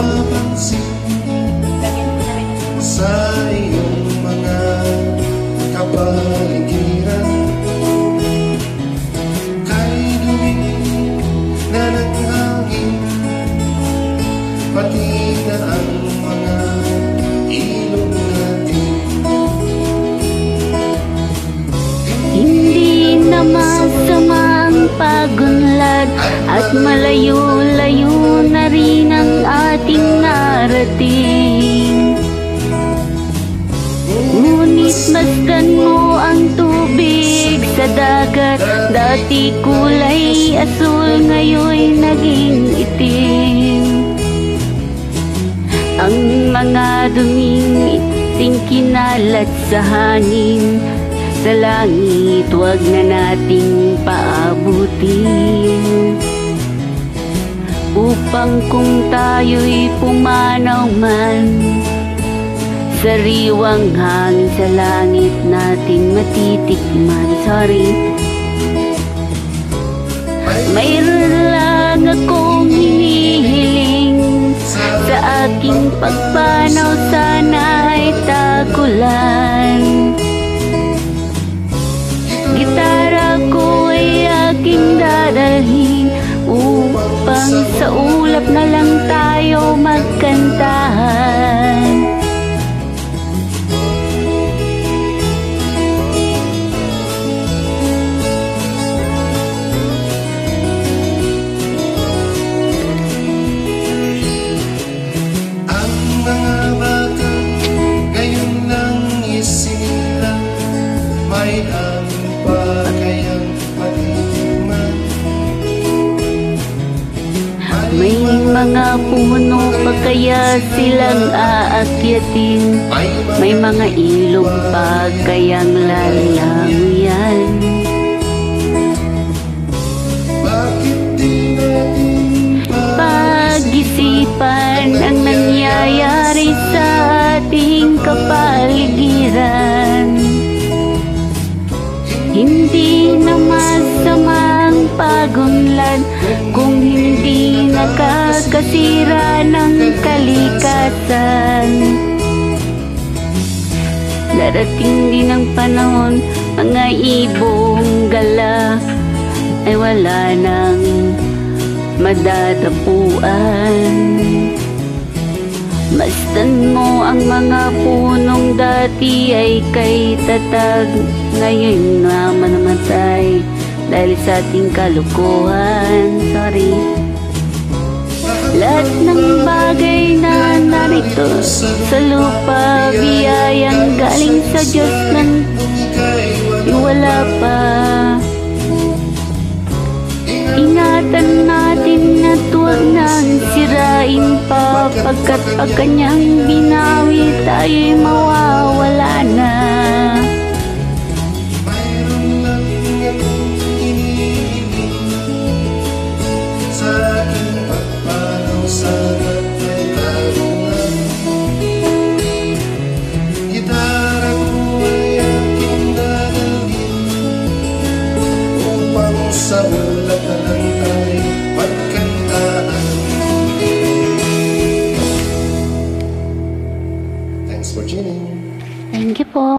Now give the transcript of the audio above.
mapansin sa iyong mga kapaligiran. Kay dumi na ng hangin, pati na ang mga ilog natin. Hindi na masama ang pagunlad at malayo-layo na rin ang ating narating. Ngunit masdan mo ang tubig sa dagat, dati kulay asul, ngayon naging itim. Ang mga duming iting kinalat sa hangin, sa langit wag na nating paabutin. Upang kung tayo'y pumanaw man, sariwang hangin sa langit nating matitikman. Mayroon lang akong hinihiling, sa aking pagpanaw sana'y tagulan. Gitara ko ay aking dadalhin, upang sa ulap na lang tayo magkantahan. Ang mga bata ngayon lang isinilang, may amin pa kayang patitikman. May mga puno pa kaya silang aakyatin, may mga ilog pa kayang lalanguyan. Bakit di natin pag-isipan ang nangyayari sa ating kapaligiran? Hindi na masama ang pagunlad kung hindi nakakasira ng kalikasan. Darating din ang panahon, mga ibong gala ay wala nang madadapuan. Masdan mo ang mga punong dati ay kay tatag, ngayon na manamatay dahil sa ating kalukuhan. Lahat ng bagay na narito sa lupa, biyayang galing sa Diyos nang iwala pa. Ingatan natin at huwag nang sirain pa, pagkat pag kanyang binawi tayo'y mawawala na. mayroon lang akong hinihiling, sa aking pagpanaw sana'y may tarungan. Gitara ko ay aking dadalhin, upang sa ulap na lang tayo magkantaan. Thanks for tuning. Thank you po.